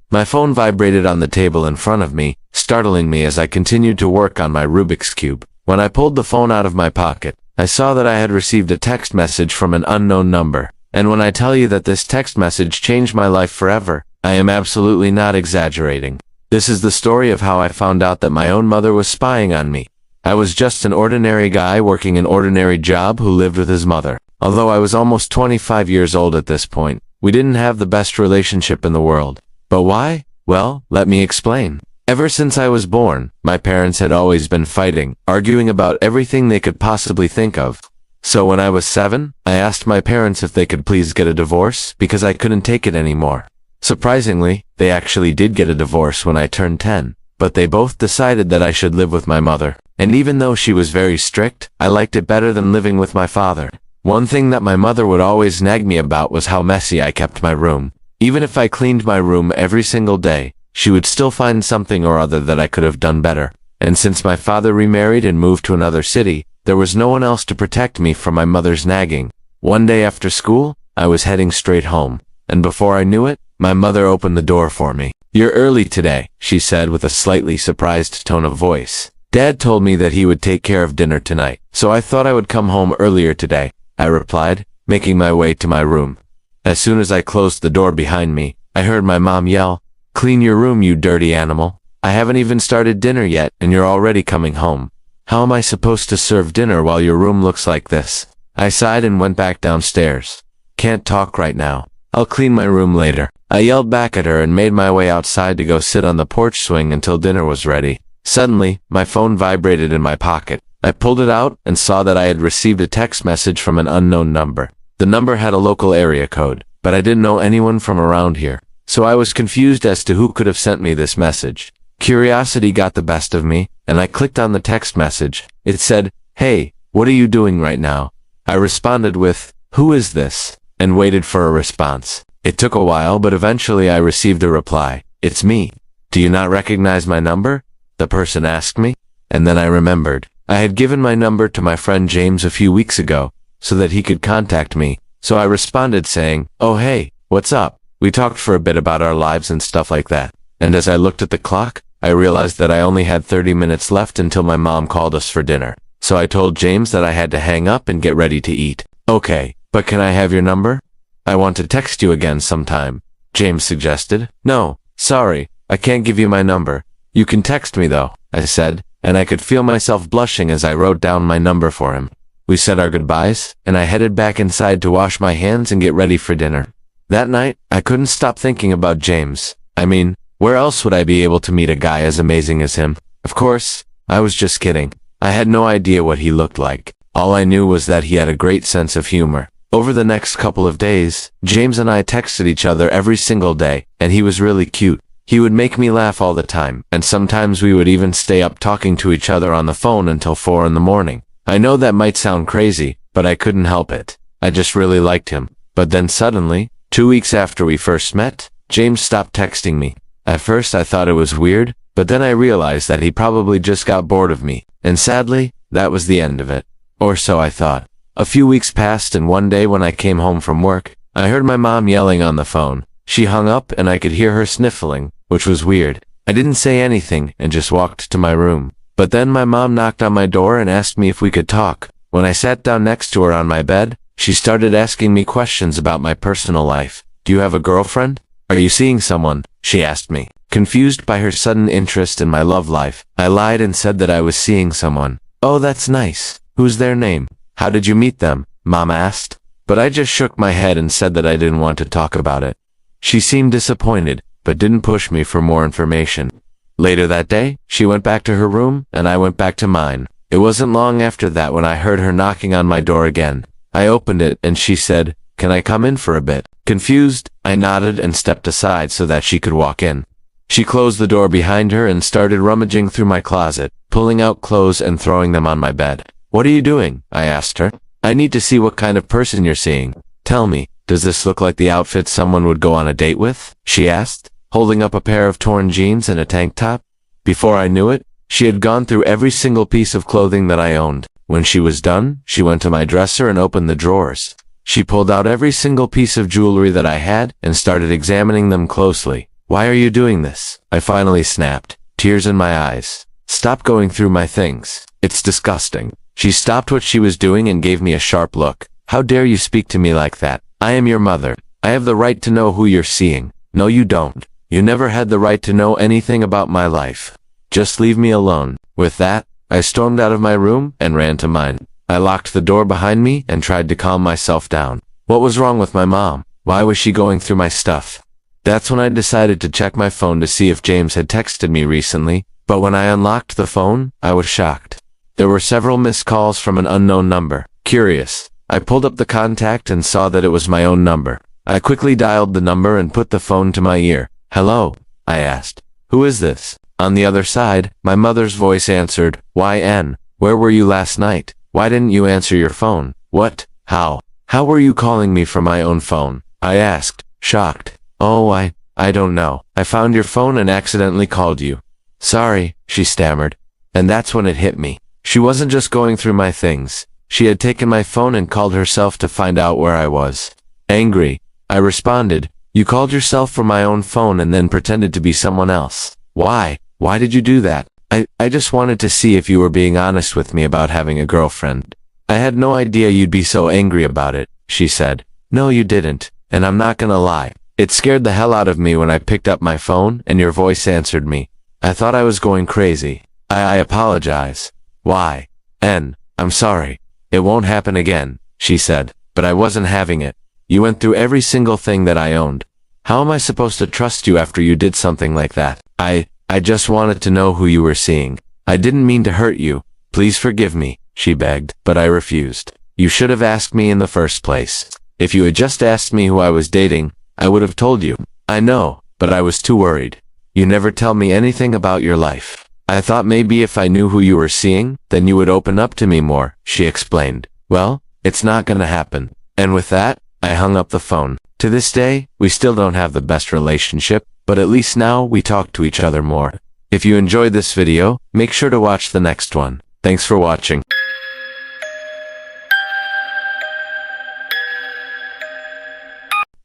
My phone vibrated on the table in front of me, startling me as I continued to work on my Rubik's Cube. When I pulled the phone out of my pocket, I saw that I had received a text message from an unknown number. And when I tell you that this text message changed my life forever, I am absolutely not exaggerating. This is the story of how I found out that my own mother was spying on me. I was just an ordinary guy working an ordinary job who lived with his mother. Although I was almost 25 years old at this point, we didn't have the best relationship in the world. But why? Well, let me explain. Ever since I was born, my parents had always been fighting, arguing about everything they could possibly think of. So when I was 7, I asked my parents if they could please get a divorce because I couldn't take it anymore. Surprisingly, they actually did get a divorce when I turned 10, but they both decided that I should live with my mother. And even though she was very strict, I liked it better than living with my father. One thing that my mother would always nag me about was how messy I kept my room. Even if I cleaned my room every single day, she would still find something or other that I could have done better. And since my father remarried and moved to another city, there was no one else to protect me from my mother's nagging. One day after school, I was heading straight home, and before I knew it, my mother opened the door for me. "You're early today," she said with a slightly surprised tone of voice. "Dad told me that he would take care of dinner tonight, so I thought I would come home earlier today," I replied, making my way to my room. As soon as I closed the door behind me, I heard my mom yell, "Clean your room, you dirty animal. I haven't even started dinner yet, and you're already coming home. How am I supposed to serve dinner while your room looks like this?" I sighed and went back downstairs. "Can't talk right now. I'll clean my room later." I yelled back at her and made my way outside to go sit on the porch swing until dinner was ready. Suddenly, my phone vibrated in my pocket. I pulled it out and saw that I had received a text message from an unknown number. The number had a local area code, but I didn't know anyone from around here, so I was confused as to who could have sent me this message. Curiosity got the best of me, and I clicked on the text message. It said, "Hey, what are you doing right now?" I responded with, "Who is this?" and waited for a response. It took a while, but eventually I received a reply. "It's me. Do you not recognize my number?" the person asked me. And then I remembered. I had given my number to my friend James a few weeks ago, so that he could contact me. So I responded saying, "Oh hey, what's up?" We talked for a bit about our lives and stuff like that. And as I looked at the clock, I realized that I only had 30 minutes left until my mom called us for dinner. So I told James that I had to hang up and get ready to eat. "Okay, but can I have your number? I want to text you again sometime," James suggested. "No, sorry, I can't give you my number. You can text me though," I said, and I could feel myself blushing as I wrote down my number for him. We said our goodbyes, and I headed back inside to wash my hands and get ready for dinner. That night, I couldn't stop thinking about James. I mean, where else would I be able to meet a guy as amazing as him? Of course, I was just kidding. I had no idea what he looked like. All I knew was that he had a great sense of humor. Over the next couple of days, James and I texted each other every single day, and he was really cute. He would make me laugh all the time, and sometimes we would even stay up talking to each other on the phone until 4 in the morning. I know that might sound crazy, but I couldn't help it. I just really liked him. But then suddenly, 2 weeks after we first met, James stopped texting me. At first I thought it was weird, but then I realized that he probably just got bored of me. And sadly, that was the end of it. Or so I thought. A few weeks passed, and one day when I came home from work, I heard my mom yelling on the phone. She hung up and I could hear her sniffling, which was weird. I didn't say anything and just walked to my room. But then my mom knocked on my door and asked me if we could talk. When I sat down next to her on my bed, she started asking me questions about my personal life. "Do you have a girlfriend? Are you seeing someone?" she asked me. Confused by her sudden interest in my love life, I lied and said that I was seeing someone. "Oh, that's nice. Who's their name? How did you meet them?" Mom asked. But I just shook my head and said that I didn't want to talk about it. She seemed disappointed, but didn't push me for more information. Later that day, she went back to her room, and I went back to mine. It wasn't long after that when I heard her knocking on my door again. I opened it, and she said, "Can I come in for a bit?" Confused, I nodded and stepped aside so that she could walk in. She closed the door behind her and started rummaging through my closet, pulling out clothes and throwing them on my bed. "What are you doing?" I asked her. "I need to see what kind of person you're seeing. Tell me, does this look like the outfit someone would go on a date with?" she asked, holding up a pair of torn jeans and a tank top. Before I knew it, she had gone through every single piece of clothing that I owned. When she was done, she went to my dresser and opened the drawers. She pulled out every single piece of jewelry that I had and started examining them closely. Why are you doing this? I finally snapped, tears in my eyes. Stop going through my things. It's disgusting. She stopped what she was doing and gave me a sharp look. How dare you speak to me like that? I am your mother. I have the right to know who you're seeing. No, you don't. You never had the right to know anything about my life. Just leave me alone. With that, I stormed out of my room and ran to mine. I locked the door behind me and tried to calm myself down. What was wrong with my mom? Why was she going through my stuff? That's when I decided to check my phone to see if James had texted me recently, but when I unlocked the phone, I was shocked. There were several missed calls from an unknown number. Curious, I pulled up the contact and saw that it was my own number. I quickly dialed the number and put the phone to my ear. Hello? I asked. Who is this? On the other side, my mother's voice answered, YN, where were you last night? Why didn't you answer your phone? What? How? How were you calling me from my own phone? I asked, shocked. Oh, I don't know. I found your phone and accidentally called you. Sorry, she stammered. And that's when it hit me. She wasn't just going through my things. She had taken my phone and called herself to find out where I was. Angry, I responded, you called yourself from my own phone and then pretended to be someone else. Why? Why did you do that? I just wanted to see if you were being honest with me about having a girlfriend. I had no idea you'd be so angry about it, she said. No, you didn't, and I'm not gonna lie. It scared the hell out of me when I picked up my phone and your voice answered me. I thought I was going crazy. I apologize. Why? I'm sorry. It won't happen again, she said, but I wasn't having it. You went through every single thing that I owned. How am I supposed to trust you after you did something like that? I just wanted to know who you were seeing. I didn't mean to hurt you. Please forgive me, she begged, but I refused. You should have asked me in the first place. If you had just asked me who I was dating, I would have told you. I know, but I was too worried. You never tell me anything about your life. I thought maybe if I knew who you were seeing, then you would open up to me more, she explained. Well, it's not gonna happen. And with that, I hung up the phone. To this day, we still don't have the best relationship, but at least now we talk to each other more. If you enjoyed this video, make sure to watch the next one. Thanks for watching.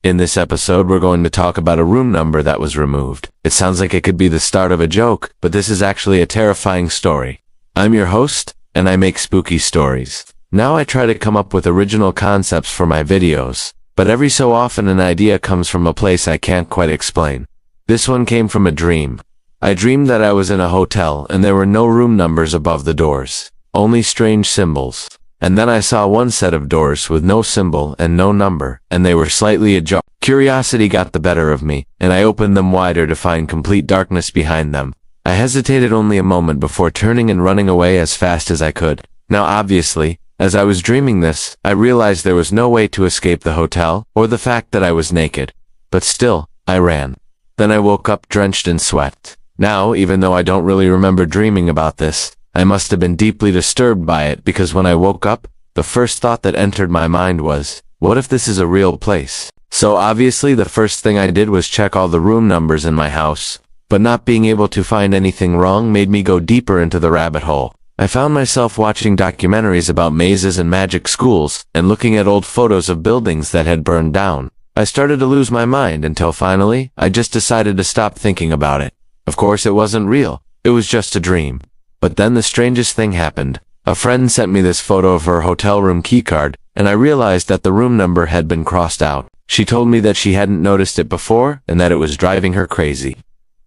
In this episode, we're going to talk about a room number that was removed. It sounds like it could be the start of a joke, but this is actually a terrifying story. I'm your host, and I make spooky stories. Now I try to come up with original concepts for my videos, but every so often an idea comes from a place I can't quite explain. This one came from a dream. I dreamed that I was in a hotel and there were no room numbers above the doors, only strange symbols. And then I saw one set of doors with no symbol and no number, and they were slightly ajar. Curiosity got the better of me, and I opened them wider to find complete darkness behind them. I hesitated only a moment before turning and running away as fast as I could. Now obviously, as I was dreaming this, I realized there was no way to escape the hotel, or the fact that I was naked. But still, I ran. Then I woke up drenched in sweat. Now, even though I don't really remember dreaming about this, I must have been deeply disturbed by it because when I woke up, the first thought that entered my mind was, what if this is a real place? So obviously the first thing I did was check all the room numbers in my house, but not being able to find anything wrong made me go deeper into the rabbit hole. I found myself watching documentaries about mazes and magic schools and looking at old photos of buildings that had burned down. I started to lose my mind until finally, I just decided to stop thinking about it. Of course it wasn't real, it was just a dream. But then the strangest thing happened. A friend sent me this photo of her hotel room keycard, and I realized that the room number had been crossed out. She told me that she hadn't noticed it before, and that it was driving her crazy.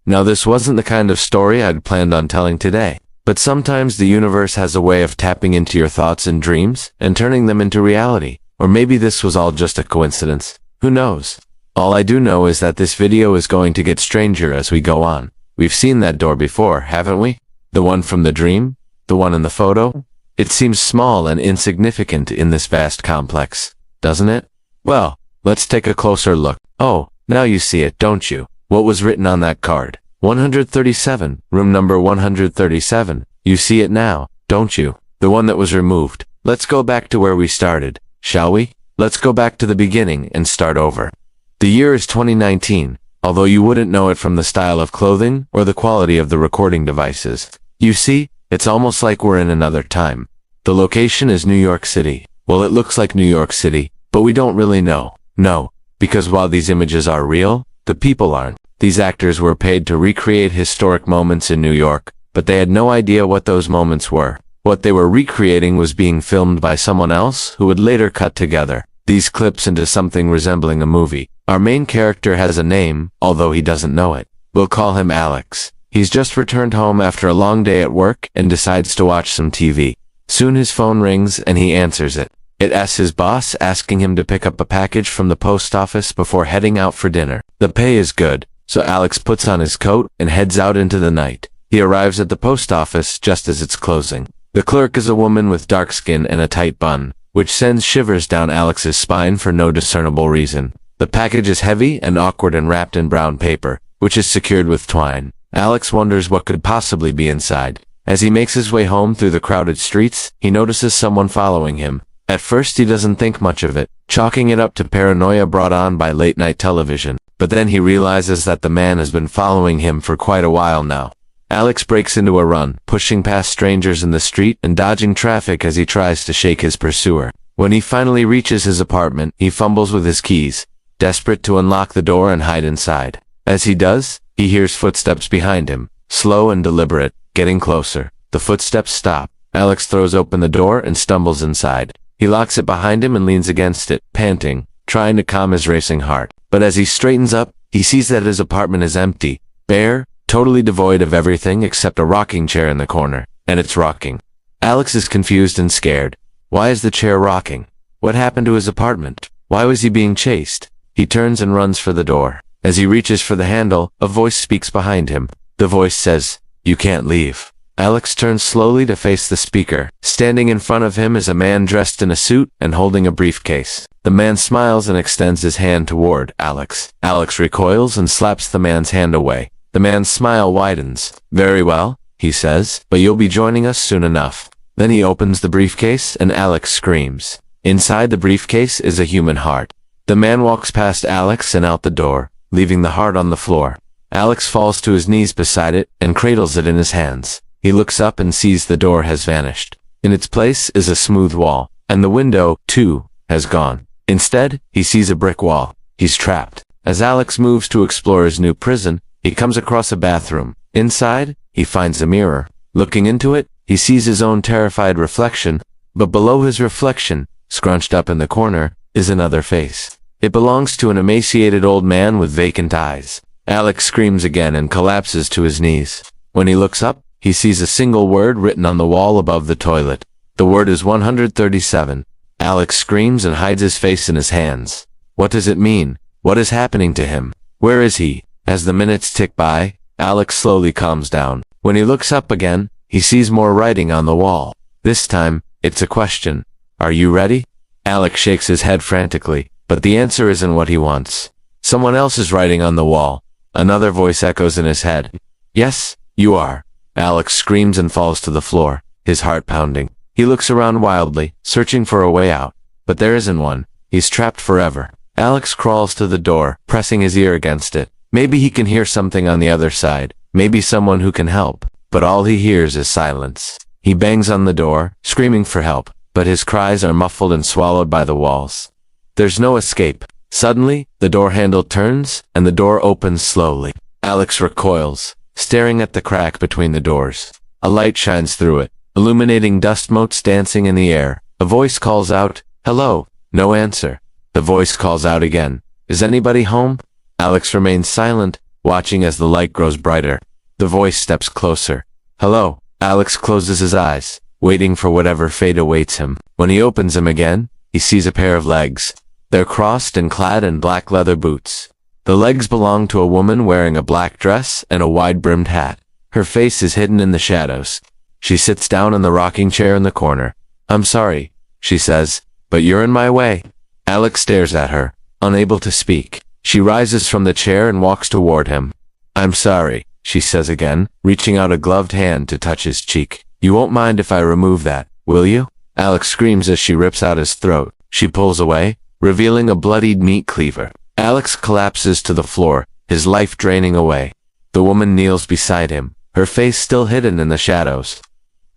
Now this wasn't the kind of story I'd planned on telling today, but sometimes the universe has a way of tapping into your thoughts and dreams, and turning them into reality. Or maybe this was all just a coincidence. Who knows? All I do know is that this video is going to get stranger as we go on. We've seen that door before, haven't we? The one from the dream? The one in the photo? It seems small and insignificant in this vast complex, doesn't it? Well, let's take a closer look. Oh, now you see it, don't you? What was written on that card? 137, room number 137. You see it now, don't you? The one that was removed. Let's go back to where we started, shall we? Let's go back to the beginning and start over. The year is 2019, although you wouldn't know it from the style of clothing or the quality of the recording devices. You see, it's almost like we're in another time. The location is New York City. Well, it looks like New York City, but we don't really know. No, because while these images are real, the people aren't. These actors were paid to recreate historic moments in New York, but they had no idea what those moments were. What they were recreating was being filmed by someone else who would later cut together these clips into something resembling a movie. Our main character has a name, although he doesn't know it. We'll call him Alex. He's just returned home after a long day at work and decides to watch some TV. Soon his phone rings and he answers it. It's his boss asking him to pick up a package from the post office before heading out for dinner. The pay is good, so Alex puts on his coat and heads out into the night. He arrives at the post office just as it's closing. The clerk is a woman with dark skin and a tight bun, which sends shivers down Alex's spine for no discernible reason. The package is heavy and awkward and wrapped in brown paper, which is secured with twine. Alex wonders what could possibly be inside. As he makes his way home through the crowded streets, he notices someone following him. At first he doesn't think much of it, chalking it up to paranoia brought on by late-night television. But then he realizes that the man has been following him for quite a while now. Alex breaks into a run, pushing past strangers in the street and dodging traffic as he tries to shake his pursuer. When he finally reaches his apartment, he fumbles with his keys, desperate to unlock the door and hide inside. As he does, he hears footsteps behind him, slow and deliberate, getting closer. The footsteps stop. Alex throws open the door and stumbles inside. He locks it behind him and leans against it, panting, trying to calm his racing heart. But as he straightens up, he sees that his apartment is empty, bare, totally devoid of everything except a rocking chair in the corner, and it's rocking. Alex is confused and scared. Why is the chair rocking? What happened to his apartment? Why was he being chased? He turns and runs for the door. As he reaches for the handle, a voice speaks behind him. The voice says, "You can't leave." Alex turns slowly to face the speaker. Standing in front of him is a man dressed in a suit and holding a briefcase. The man smiles and extends his hand toward Alex. Alex recoils and slaps the man's hand away. The man's smile widens. "Very well," he says, "but you'll be joining us soon enough." Then he opens the briefcase and Alex screams. Inside the briefcase is a human heart. The man walks past Alex and out the door, leaving the heart on the floor. Alex falls to his knees beside it and cradles it in his hands. He looks up and sees the door has vanished. In its place is a smooth wall, and the window, too, has gone. Instead, he sees a brick wall. He's trapped. As Alex moves to explore his new prison, he comes across a bathroom. Inside, he finds a mirror. Looking into it, he sees his own terrified reflection, but below his reflection, scrunched up in the corner, is another face. It belongs to an emaciated old man with vacant eyes. Alex screams again and collapses to his knees. When he looks up, he sees a single word written on the wall above the toilet. The word is 137. Alex screams and hides his face in his hands. What does it mean? What is happening to him? Where is he? As the minutes tick by, Alex slowly calms down. When he looks up again, he sees more writing on the wall. This time, it's a question. Are you ready? Alex shakes his head frantically, but the answer isn't what he wants. Someone else is writing on the wall. Another voice echoes in his head. Yes, you are. Alex screams and falls to the floor, his heart pounding. He looks around wildly, searching for a way out, but there isn't one. He's trapped forever. Alex crawls to the door, pressing his ear against it. Maybe he can hear something on the other side, maybe someone who can help, but all he hears is silence. He bangs on the door, screaming for help, but his cries are muffled and swallowed by the walls. There's no escape. Suddenly, the door handle turns, and the door opens slowly. Alex recoils, staring at the crack between the doors. A light shines through it, illuminating dust motes dancing in the air. A voice calls out, "Hello." No answer. The voice calls out again, "Is anybody home?" Alex remains silent, watching as the light grows brighter. The voice steps closer. "Hello." Alex closes his eyes, waiting for whatever fate awaits him. When he opens them again, he sees a pair of legs. They're crossed and clad in black leather boots. The legs belong to a woman wearing a black dress and a wide-brimmed hat. Her face is hidden in the shadows. She sits down in the rocking chair in the corner. "I'm sorry," she says, "but you're in my way." Alex stares at her, unable to speak. She rises from the chair and walks toward him. "I'm sorry," she says again, reaching out a gloved hand to touch his cheek. "You won't mind if I remove that, will you?" Alex screams as she rips out his throat. She pulls away, revealing a bloodied meat cleaver. Alex collapses to the floor, his life draining away. The woman kneels beside him, her face still hidden in the shadows.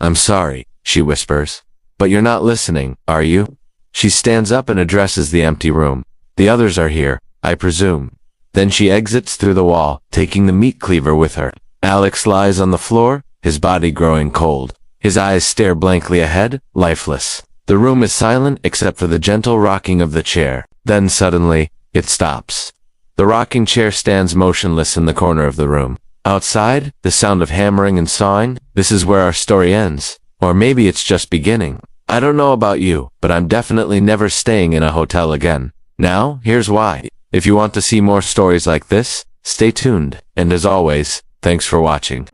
"I'm sorry," she whispers. "But you're not listening, are you?" She stands up and addresses the empty room. "The others are here, I presume." Then she exits through the wall, taking the meat cleaver with her. Alex lies on the floor, his body growing cold. His eyes stare blankly ahead, lifeless. The room is silent except for the gentle rocking of the chair. Then suddenly, it stops. The rocking chair stands motionless in the corner of the room. Outside, the sound of hammering and sawing. This is where our story ends. Or maybe it's just beginning. I don't know about you, but I'm definitely never staying in a hotel again. Now, here's why. If you want to see more stories like this, stay tuned. And as always, thanks for watching.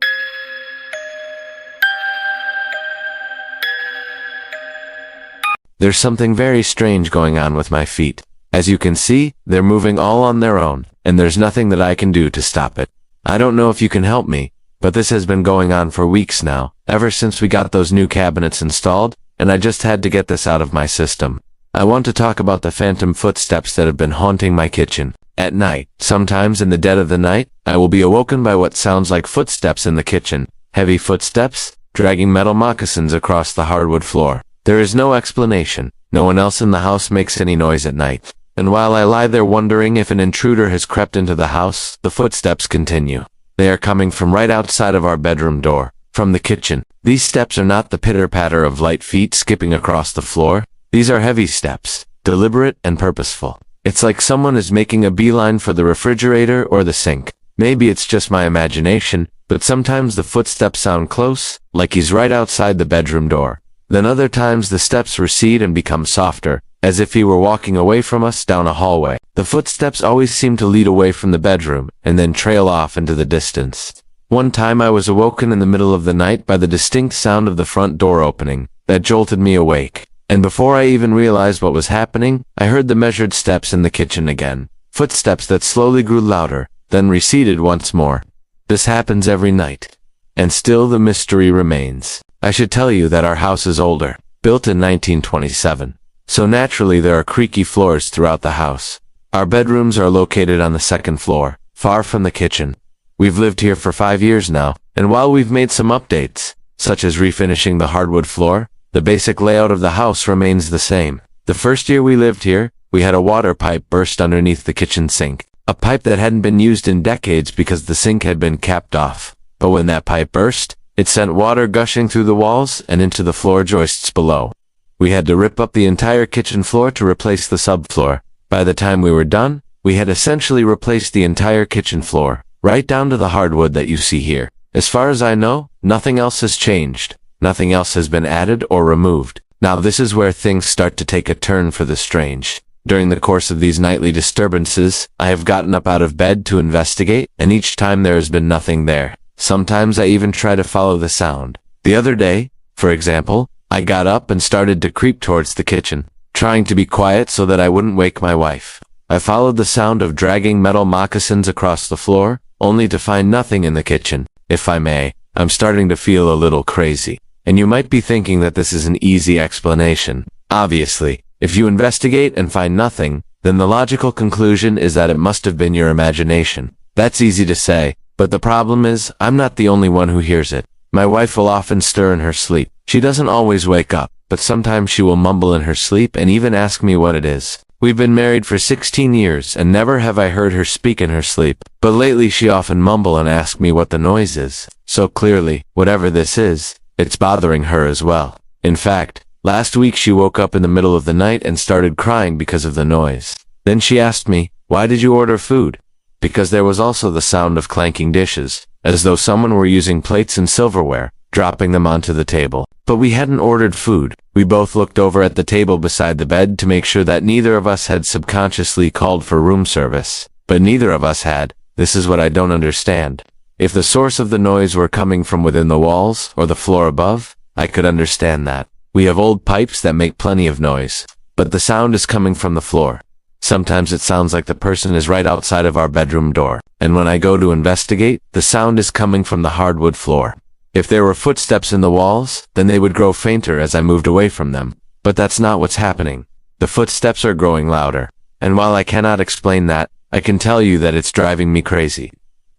There's something very strange going on with my feet. As you can see, they're moving all on their own, and there's nothing that I can do to stop it. I don't know if you can help me, but this has been going on for weeks now, ever since we got those new cabinets installed, and I just had to get this out of my system. I want to talk about the phantom footsteps that have been haunting my kitchen. At night, sometimes in the dead of the night, I will be awoken by what sounds like footsteps in the kitchen. Heavy footsteps, dragging metal moccasins across the hardwood floor. There is no explanation. No one else in the house makes any noise at night. And while I lie there wondering if an intruder has crept into the house, the footsteps continue. They are coming from right outside of our bedroom door, from the kitchen. These steps are not the pitter-patter of light feet skipping across the floor. These are heavy steps, deliberate and purposeful. It's like someone is making a beeline for the refrigerator or the sink. Maybe it's just my imagination, but sometimes the footsteps sound close, like he's right outside the bedroom door. Then other times the steps recede and become softer, as if he were walking away from us down a hallway. The footsteps always seem to lead away from the bedroom, and then trail off into the distance. One time I was awoken in the middle of the night by the distinct sound of the front door opening. That jolted me awake. And before I even realized what was happening, I heard the measured steps in the kitchen again. Footsteps that slowly grew louder, then receded once more. This happens every night. And still the mystery remains. I should tell you that our house is older, built in 1927. So naturally there are creaky floors throughout the house. Our bedrooms are located on the second floor, far from the kitchen. We've lived here for 5 years now, and while we've made some updates, such as refinishing the hardwood floor, the basic layout of the house remains the same. The first year we lived here, we had a water pipe burst underneath the kitchen sink. A pipe that hadn't been used in decades because the sink had been capped off. But when that pipe burst, it sent water gushing through the walls and into the floor joists below. We had to rip up the entire kitchen floor to replace the subfloor. By the time we were done, we had essentially replaced the entire kitchen floor, right down to the hardwood that you see here. As far as I know, nothing else has changed. Nothing else has been added or removed. Now this is where things start to take a turn for the strange. During the course of these nightly disturbances, I have gotten up out of bed to investigate, and each time there has been nothing there. Sometimes I even try to follow the sound. The other day, for example, I got up and started to creep towards the kitchen, trying to be quiet so that I wouldn't wake my wife. I followed the sound of dragging metal moccasins across the floor, only to find nothing in the kitchen. If I may, I'm starting to feel a little crazy. And you might be thinking that this is an easy explanation. Obviously, if you investigate and find nothing, then the logical conclusion is that it must have been your imagination. That's easy to say, but the problem is, I'm not the only one who hears it. My wife will often stir in her sleep. She doesn't always wake up, but sometimes she will mumble in her sleep and even ask me what it is. We've been married for 16 years, and never have I heard her speak in her sleep. But lately she often mumble and ask me what the noise is. So clearly, whatever this is, it's bothering her as well. In fact, last week she woke up in the middle of the night and started crying because of the noise. Then she asked me, "Why did you order food?" Because there was also the sound of clanking dishes, as though someone were using plates and silverware, dropping them onto the table. But we hadn't ordered food. We both looked over at the table beside the bed to make sure that neither of us had subconsciously called for room service. But neither of us had. This is what I don't understand. If the source of the noise were coming from within the walls or the floor above, I could understand that. We have old pipes that make plenty of noise, but the sound is coming from the floor. Sometimes it sounds like the person is right outside of our bedroom door, and when I go to investigate, the sound is coming from the hardwood floor. If there were footsteps in the walls, then they would grow fainter as I moved away from them. But that's not what's happening. The footsteps are growing louder, and while I cannot explain that, I can tell you that it's driving me crazy.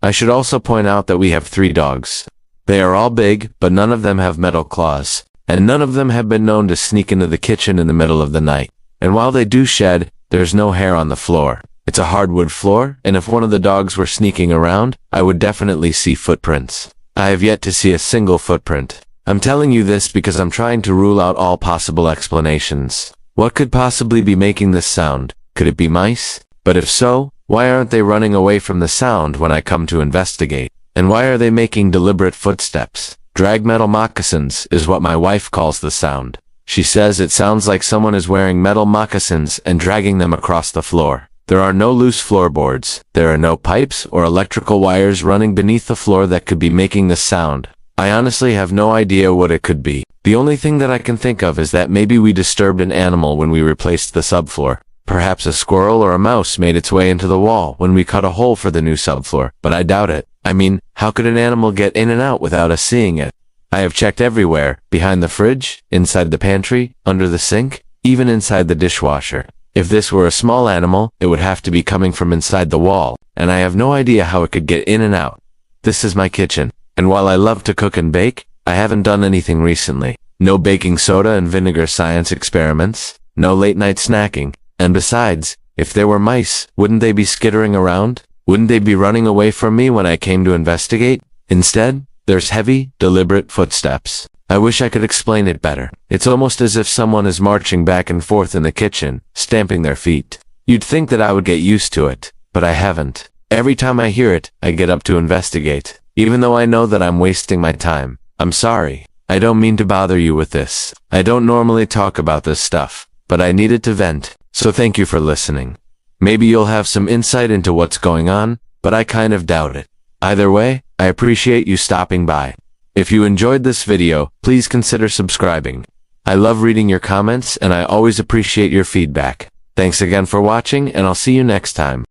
I should also point out that we have 3 dogs. They are all big, but none of them have metal claws, and none of them have been known to sneak into the kitchen in the middle of the night. And while they do shed, there's no hair on the floor. It's a hardwood floor, and if one of the dogs were sneaking around, I would definitely see footprints. I have yet to see a single footprint. I'm telling you this because I'm trying to rule out all possible explanations. What could possibly be making this sound? Could it be mice? But if so, why aren't they running away from the sound when I come to investigate? And why are they making deliberate footsteps? Drag metal moccasins is what my wife calls the sound. She says it sounds like someone is wearing metal moccasins and dragging them across the floor. There are no loose floorboards. There are no pipes or electrical wires running beneath the floor that could be making this sound. I honestly have no idea what it could be. The only thing that I can think of is that maybe we disturbed an animal when we replaced the subfloor. Perhaps a squirrel or a mouse made its way into the wall when we cut a hole for the new subfloor, but I doubt it. I mean, how could an animal get in and out without us seeing it? I have checked everywhere, behind the fridge, inside the pantry, under the sink, even inside the dishwasher. If this were a small animal, it would have to be coming from inside the wall, and I have no idea how it could get in and out. This is my kitchen, and while I love to cook and bake, I haven't done anything recently. No baking soda and vinegar science experiments, no late-night snacking, and besides, if there were mice, wouldn't they be skittering around? Wouldn't they be running away from me when I came to investigate? Instead, there's heavy, deliberate footsteps. I wish I could explain it better. It's almost as if someone is marching back and forth in the kitchen, stamping their feet. You'd think that I would get used to it, but I haven't. Every time I hear it, I get up to investigate, even though I know that I'm wasting my time. I'm sorry. I don't mean to bother you with this. I don't normally talk about this stuff, but I needed to vent, so thank you for listening. Maybe you'll have some insight into what's going on, but I kind of doubt it. Either way, I appreciate you stopping by. If you enjoyed this video, please consider subscribing. I love reading your comments and I always appreciate your feedback. Thanks again for watching and I'll see you next time.